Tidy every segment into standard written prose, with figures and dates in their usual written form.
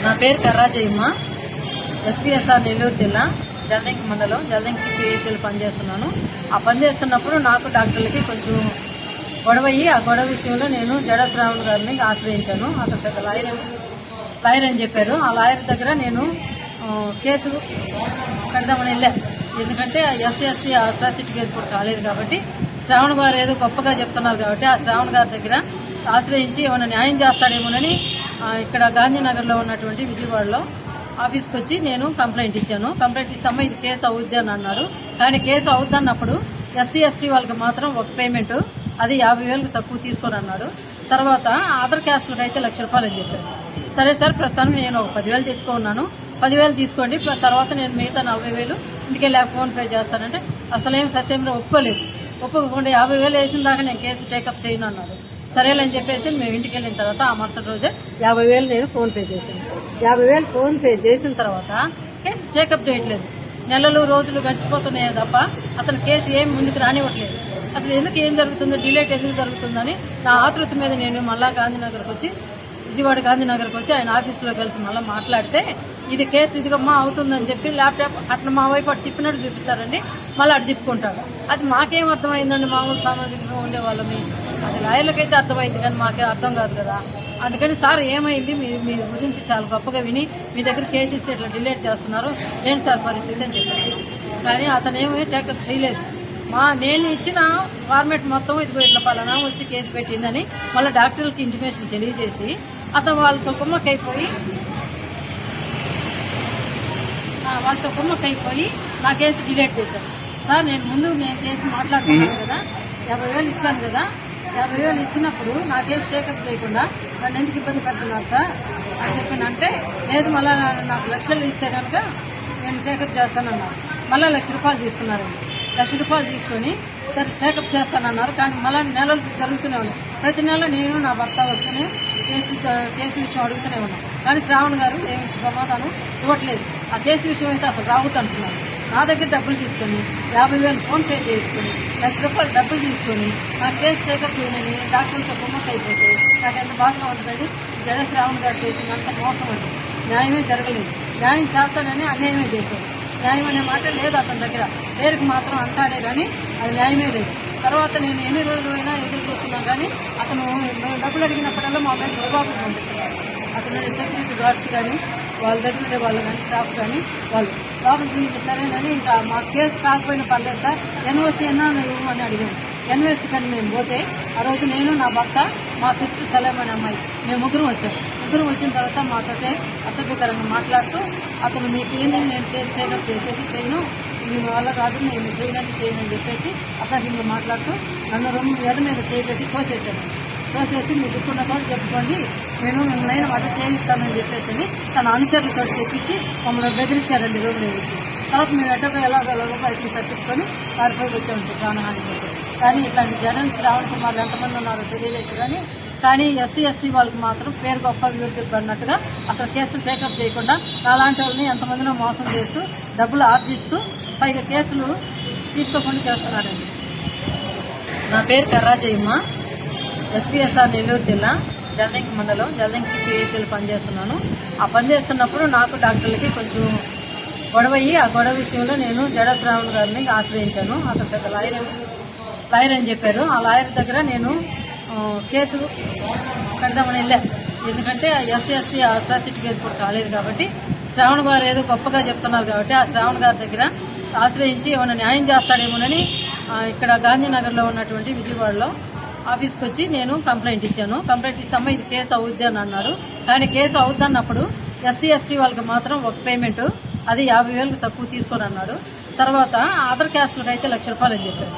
నా పేరు కర్రాజయ్యమ్మ. ఎస్పీఎస్ఆర్ నెల్లూరు జిల్లా జలదంకి మండలం జలదంకి పిహెచ్ఎల్ పనిచేస్తున్నాను. ఆ పనిచేస్తున్నప్పుడు నాకు డాక్టర్లకి కొంచెం గొడవ అయ్యి ఆ గొడవ విషయంలో నేను జడ శ్రావణ్ గారిని ఆశ్రయించాను. అతను పెద్ద లాయర్ అని చెప్పారు. ఆ లాయర్ దగ్గర నేను కేసు కడదామని వెళ్ళాను. ఎందుకంటే ఎస్సీ అట్రాసిటీ కేసు కూడా కాలేదు కాబట్టి శ్రావణ్ గారు ఏదో గొప్పగా చెప్తున్నారు కాబట్టి ఆ శ్రావణ్ గారి దగ్గర ఆశ్రయించి ఏమైనా న్యాయం చేస్తాడేమోనని ఇక్కడ గాంధీనగర్లో ఉన్నటువంటి విజయవాడలో ఆఫీస్కి వచ్చి నేను కంప్లైంట్ ఇచ్చాను. కంప్లైంట్ ఇస్తామా ఇది కేసు అవుద్ది అని అన్నారు. కానీ కేసు అవుద్ది అన్నప్పుడు ఎస్సీ ఎస్టీ వాళ్ళకి మాత్రం ఒక పేమెంట్ అది 50,000 తక్కువ తీసుకొని అన్నారు. తర్వాత అదర్ క్యాస్ట్లకు అయితే ₹1,00,000 అని చెప్పారు. సరే సార్ ప్రస్తుతానికి నేను ఒక 10,000 తెచ్చుకున్నాను, 10,000 తీసుకోండి, తర్వాత నేను మిగతా 40,000 ఇంటికెళ్ళి ఫోన్ పే చేస్తానంటే అసలేం ససేమిలో ఒప్పుకోకుండా 50,000 వేసిన దాకా నేను కేసు టేకప్ చేయను అన్నారు. సరేలని చెప్పేసి మేము ఇంటికి వెళ్ళిన తర్వాత ఆ మరుసటి రోజే 50,000 నేను ఫోన్ పే చేశాను. 50,000 ఫోన్ పే చేసిన తర్వాత కేసు టేకప్ చేయట్లేదు. నెలలు రోజులు గడిచిపోతున్నాయే తప్ప అతను కేసు ఏం ముందుకు రానివ్వట్లేదు. అసలు ఎందుకు ఏం జరుగుతుందో, డిలేట్ ఎందుకు జరుగుతుందని నా ఆతృత మీద నేను మళ్ళా విజయవాడ గాంధీనగర్కి వచ్చి ఆయన ఆఫీసులో కలిసి మళ్ళీ మాట్లాడితే ఇది కేసు ఇదిగమ్మా అవుతుందని చెప్పి ల్యాప్టాప్ అట్లా మా వైపు అటు తిప్పినట్టు చూపిస్తారండి, మళ్ళీ అటు తిప్పుకుంటారు. అది మాకేం అర్థమైందండి, మామూలు సామాజికంగా ఉండేవాళ్ళమి. అది లాయర్లకైతే అర్థమైంది కానీ మాకే అర్థం కాదు కదా. అందుకని సార్ ఏమైంది, మీ గురించి చాలా గొప్పగా విని మీ దగ్గర కేసు ఇస్తే ఇట్లా డిలేట్ చేస్తున్నారు, ఏంటి సార్ పరిస్థితి అని చెప్పారు. కానీ అతను ఏమీ టేకప్ చేయలేదు. నేను ఇచ్చిన ఫార్మేట్ మొత్తం ఇదిగో ఇట్లా పలానా వచ్చి కేసు పెట్టిందని మళ్ళీ డాక్టర్లకి ఇంటిమేషన్ తెలియజేసి అతను వాళ్ళతో కుమ్మక్కైపోయి నా కేసు డిలేట్ చేశాను. సార్ నేను కేసు మాట్లాడుతున్నాను కదా, 50,000 ఇచ్చాను కదా, 50,000 ఇచ్చినప్పుడు నా కేసు టేకప్ చేయకుండా నన్ను ఎందుకు ఇబ్బంది పెడుతున్నారు సార్ అని చెప్పినంటే లేదు మళ్ళీ నాకు ₹1,00,000 ఇస్తే కనుక నేను టేకప్ చేస్తానన్నారు. మళ్ళీ ₹1,00,000 తీసుకున్నారండి. ₹1,00,000 తీసుకొని సరే టేకప్ చేస్తానన్నారు. కానీ మళ్ళీ నెలలు జరుగుతూనే ఉన్నాయి. ప్రతి నెల నేను నా భర్త వస్తూనే కేసు విషయం అడుగుతూనే ఉన్నాను. కానీ శ్రావణ్ గారు ఏమి సమాధానం ఇవ్వట్లేదు. ఆ కేసు విషయం అయితే అసలు రావద్దంటున్నారు. నా దగ్గర డబ్బులు తీసుకొని 50,000 ఫోన్ పే చేసుకుని ₹1,00,000 డబ్బులు తీసుకొని నా కేసు టేకప్ చేయని డాక్టర్లతో కుమ్మక్క అయిపోతే నాకు ఎంత బాధగా ఉంటుంది. జడ శ్రావణ్ గారు చేసినంత మోసం అండి. న్యాయమే జరగలేదు. న్యాయం చేస్తాడని అన్యాయమే చేశాడు. న్యాయం అనే మాట లేదు అతని దగ్గర, పేరుకి మాత్రం అంటాడే కానీ అది న్యాయమే లేదు. తర్వాత నేను ఎన్ని రోజులు అయినా ఎదురు చూస్తున్నాను కానీ అతను డబ్బులు అడిగినప్పుడల్లా మా పైన దుర్భాగం పంపిస్తున్నారు. అతను సెక్యూరిటీ గార్డ్స్ కానీ వాళ్ళ దగ్గర ఉండే వాళ్ళు కానీ స్టాఫ్ కానీ వాళ్ళు లోపల సరేనని ఇంకా మా కేసు కాకపోయినా పర్లేదు సార్ ఎన్ఓసి అన్నా ఇవ్వమని అడిగాను. ఎన్ఓసి కానీ మేము పోతే ఆ రోజు నేను నా భర్త మా సిస్టర్ సలేం అనే అమ్మాయి మేము ముగ్గురం వచ్చాము. ముగ్గురం వచ్చిన తర్వాత మాతోటే అసభ్యకరంగా మాట్లాడుతూ అతను మీకు ఏంటి నేను కేసు టేకప్ చేసేది చేయను, మీ వల్ల కాదు నేను చేయనని చెప్పేసి అసభ్యంగా మాట్లాడుతూ నన్ను 2 మీద చేపెట్టి తోసేసి మీ దుక్కున్న కూడా చెప్పుకోండి, నేను మిమ్మల్ని వంట చేయిస్తానని చెప్పేసి తన అనుచరులతో చెప్పించి మమ్మల్ని బెదిరించారండి రూమ్ వేసి. తర్వాత మేము ఎట్టగా ఎలాగో బయటకు తప్పించుకొని వారిపైకి వచ్చామండి ప్రాణహాని. కానీ ఇట్లాంటి జగన్ శ్రావణ్ కుమార్ ఎంతమంది ఉన్నారో తెలియలేదు. కానీ ఎస్సీ ఎస్టీ వాళ్ళకి మాత్రం పేరు గొప్ప అభివృద్ధి పడినట్టుగా అసలు కేసులు టేకప్ చేయకుండా అలాంటి వాళ్ళని ఎంతమందినో మోసం చేస్తూ డబ్బులు ఆర్జిస్తూ పైగా కేసులు తీసుకోకుండా చేస్తున్నాడండి. నా పేరు కర్రాజయ్యమ్మ. ఎస్పీఎస్ఆర్ నెల్లూరు జిల్లా జలదంకి మండలం జలదంకి పిహెచ్ఎల్ పనిచేస్తున్నాను. ఆ పనిచేస్తున్నప్పుడు నాకు డాక్టర్లకి కొంచెం గొడవ అయ్యి ఆ గొడవ విషయంలో నేను జడ శ్రావణ్ గారిని ఆశ్రయించాను. అతను పెద్ద లాయర్ అని చెప్పారు. ఆ లాయర్ దగ్గర నేను కేసు కడదామని వెళ్ళాను. ఎందుకంటే ఎస్సీ అట్రాసిటీ కేసు కూడా కాలేదు కాబట్టి శ్రావణ్ గారు ఏదో గొప్పగా చెప్తున్నారు కాబట్టి ఆ శ్రావణ్ గారి దగ్గర ఆశ్రయించి ఏమైనా న్యాయం చేస్తాడేమోనని ఇక్కడ గాంధీనగర్లో ఉన్నటువంటి విజయవాడలో ఆఫీస్కి వచ్చి నేను కంప్లైంట్ ఇచ్చాను. కంప్లైంట్ ఇస్తామా ఇది కేసు అవుద్ది అని అన్నారు. కానీ కేసు అవుద్ది అన్నప్పుడు ఎస్సీ ఎస్టీ వాళ్ళకి మాత్రం ఒక పేమెంట్ అది 50,000 తక్కువ తీసుకొని అన్నారు. తర్వాత అదర్ క్యాస్ట్లకు అయితే ₹1,00,000 అని చెప్పారు.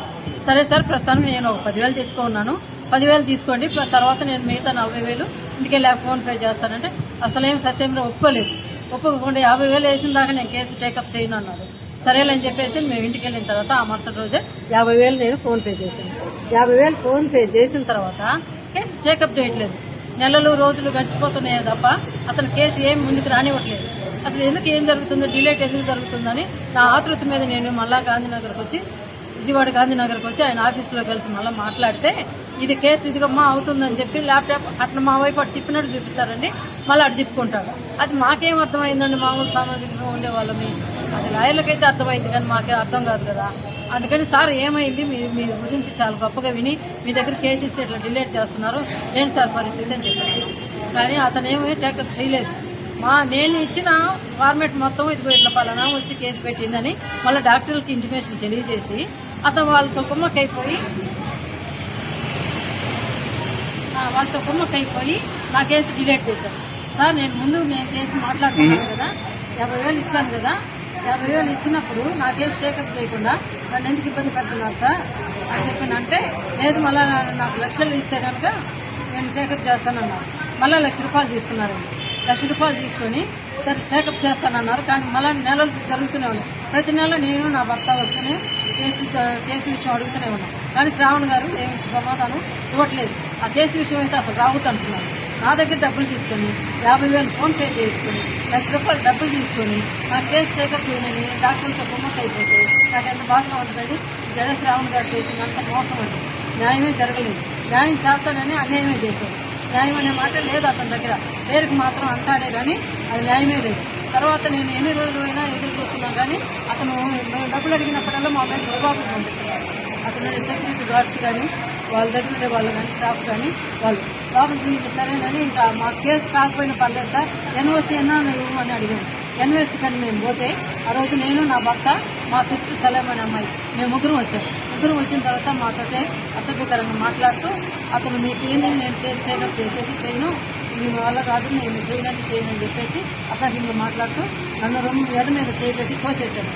సరే సార్ ప్రస్తుతానికి నేను ఒక 10,000 తెచ్చుకున్నాను, 10,000 తీసుకోండి, తర్వాత నేను మిగతా 40,000 ఇంటికెళ్ళి ఫోన్ పే చేస్తానంటే అసలేం ససేమిలో ఒప్పుకోకుండా 50,000 వేసిన దాకా నేను కేసు టేకప్ చేయను అన్నారు. సరేలని చెప్పేసి మేము ఇంటికి వెళ్ళిన తర్వాత ఆ మరుసటి రోజే 50,000 నేను ఫోన్ పే చేశాను. 50,000 ఫోన్ పే చేసిన తర్వాత కేసు టేకప్ చేయట్లేదు. నెలలు రోజులు గడిచిపోతున్నాయే తప్ప అతను కేసు ఏం ముందుకు రానివ్వట్లేదు. అసలు ఎందుకు ఏం జరుగుతుందో, డిలేట్ ఎందుకు జరుగుతుందని నా ఆతృత మీద నేను మళ్ళా విజయవాడ గాంధీనగర్కి వచ్చి ఆయన ఆఫీసులో కలిసి మళ్ళీ మాట్లాడితే ఇది కేసు ఇదిగమ్మా అవుతుందని చెప్పి ల్యాప్టాప్ అట్లా మా వైపు అటు తిప్పినట్టు చూపిస్తారండి, మళ్ళీ అటు తిప్పుకుంటాడు. అది మాకేం అర్థమైందండి, మామూలు సామాజికంగా ఉండేవాళ్ళమి. అది లాయర్లకైతే అర్థమైంది కానీ మాకే అర్థం కాదు కదా. అందుకని సార్ ఏమైంది, మీ గురించి చాలా గొప్పగా విని మీ దగ్గర కేసు ఇస్తే ఇట్లా డిలేట్ చేస్తున్నారు, ఏంటి సార్ పరిస్థితి అని చెప్పాను. కానీ అతను ఏమీ టేకప్ చేయలేదు. నేను ఇచ్చిన ఫార్మేట్ మొత్తం ఇదిగో ఇట్లా పలానా వచ్చి కేసు పెట్టిందని మళ్ళీ డాక్టర్లకి ఇంటిమేషన్ తెలియజేసి అతను వాళ్ళతో కుమ్మక్కైపోయి నా కేసు డిలేట్ చేశాను. సార్ నేను కేసు మాట్లాడుతున్నాను కదా, 50,000 ఇచ్చాను కదా, 50,000 ఇచ్చినప్పుడు నా కేసు టేకప్ చేయకుండా నన్ను ఎందుకు ఇబ్బంది పెడుతున్నారు సార్ అని చెప్పానంటే, లేదు మళ్ళీ నాకు లక్షలు ఇస్తే కనుక నేను టేకప్ చేస్తానన్నారు. మళ్ళీ ₹1,00,000 తీసుకున్నారండి. ₹1,00,000 తీసుకొని సరే టేకప్ చేస్తానన్నారు. కానీ మళ్ళీ నెలలు జరుగుతూనే ఉన్నాయి. ప్రతి నెల నేను నా భర్త వస్తూనే కేసు విషయం అడుగుతూనే ఉన్నాను. కానీ శ్రావణ్ గారు ఏమి సమాధానం ఇవ్వట్లేదు. ఆ కేసు విషయం అయితే అసలు రావుతుంటున్నారు. నా దగ్గర డబ్బులు తీసుకొని 50,000 ఫోన్ పే చేసుకుని ₹1,00,000 డబ్బులు తీసుకొని నా కేసు టేకప్ చేయనని డాక్టర్లతో బొమ్మకు అయిపోతే నాకు ఎంత బాధగా ఉంటుంది. జడ శ్రావణ్ గారు చేసినంత మోసం అండి. న్యాయమే జరగలేదు. న్యాయం చేస్తానని అన్యాయమే చేశారు. న్యాయం అనే మాట లేదు అతని దగ్గర, పేరుకి మాత్రం అంటాడే కానీ అది న్యాయమే లేదు. తర్వాత నేను ఎన్ని రోజులు అయినా ఎదురు చూస్తున్నాను కానీ అతను డబ్బులు అడిగినప్పుడల్లా మా మీద దుర్బాబు పంపిస్తున్నారు. అతను సెక్యూరిటీ గార్డ్స్ కానీ వాళ్ళ దగ్గర ఉండే వాళ్ళు కానీ స్టాఫ్ కానీ వాళ్ళు లోపలికి సరేనని ఇంకా మా కేసు కాకపోయినా పర్లేదు సార్, ఎన్ఓసీ అన్నా ఇవ్వమని అడిగాను. ఎన్ఓసీ కానీ మేము పోతే ఆ రోజు నేను, నా భర్త, మా సిస్టర్ సలేం అనే అమ్మాయి మేము ముగ్గురం వచ్చాము. ముగ్గురం వచ్చిన తర్వాత మాతోటే అసభ్యకరంగా మాట్లాడుతూ అతను మీకు ఏంది నేను కేసు టేకప్ చేసేది చేయను, మీ వల్ల కాదు, నేను చేయనని చెప్పేసి అసభ్యంగా మాట్లాడుతూ నన్ను ఎడ మీద చేయబెట్టి తోసేసాను.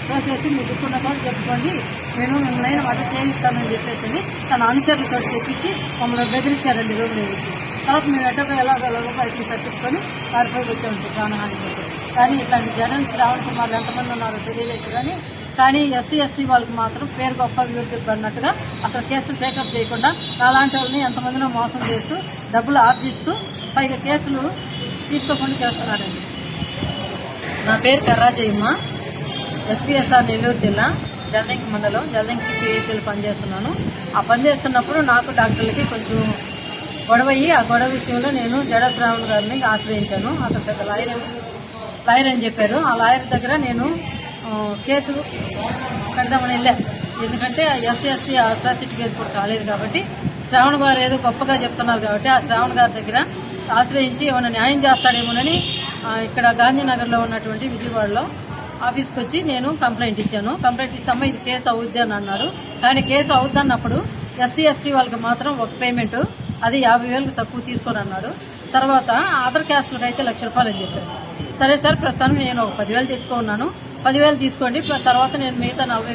తోసేసి మీరు దుక్కున్న కూడా చెప్పుకోండి, నేను మిమ్మల్ని అది చేయిస్తానని చెప్పేసి తన అనుచరులతో చెప్పించి మమ్మల్ని బెదిరించారండి రోజు వేసి. తర్వాత మేము ఎట్టగా ఎలాగో బయటకు తప్పించుకొని పారిపోయి వచ్చామండి ప్రాణహాని పోతే. కానీ ఇట్లాంటి జగన్ శ్రావణ్ కుమార్ ఎంతమంది ఉన్నారో తెలియలేదు. కానీ ఎస్సీ ఎస్టీ వాళ్ళకి మాత్రం పేరు గొప్ప అభివృద్ధి అన్నట్టుగా అసలు కేసులు టేకప్ చేయకుండా అలాంటి వాళ్ళని ఎంతమందినో మోసం చేస్తూ డబ్బులు ఆర్జిస్తూ పైగా కేసులు తీసుకోకుండా చేస్తున్నారండి. నా పేరు కర్రాజయ్యమ్మ, ఎస్పీఎస్ఆర్ నెల్లూరు జిల్లా జలదంకి మండలం జలదంకి పిఎస్సీలు పనిచేస్తున్నాను. ఆ పనిచేస్తున్నప్పుడు నాకు డాక్టర్లకి కొంచెం గొడవయ్యి ఆ గొడవ విషయంలో నేను జడ శ్రావణ్ గారిని ఆశ్రయించాను. అతను పెద్ద లాయర్ అని చెప్పారు. ఆ లాయర్ దగ్గర నేను కేసు పెడదామని వెళ్ళాను. ఎందుకంటే ఎస్సీ ఎస్టీ అట్రాసిటీ కేసు కూడా కాలేదు కాబట్టి శ్రావణ్ గారు ఏదో గొప్పగా చెప్తున్నారు కాబట్టి ఆ శ్రావణ్ గారి దగ్గర ఆశ్రయించి ఏమైనా న్యాయం చేస్తాడేమోనని ఇక్కడ గాంధీనగర్లో ఉన్నటువంటి విజయవాడలో ఆఫీస్కి వచ్చి నేను కంప్లైంట్ ఇచ్చాను. కంప్లైంట్ ఇస్తామా ఇది కేసు అవుద్ది అని అన్నారు. కానీ కేసు అవుద్ది అన్నప్పుడు ఎస్సీ ఎస్టీ వాళ్ళకి మాత్రం ఒక పేమెంట్ అది 50,000 తక్కువ తీసుకొని అన్నాడు. తర్వాత అదర్ క్యాస్ట్లకు అయితే ₹1,00,000 అని చెప్పారు. సరే సార్, ప్రస్తుతానికి నేను ఒక 10,000 తెచ్చుకున్నాను, 10,000 తీసుకోండి, తర్వాత నేను మిగతా 40,000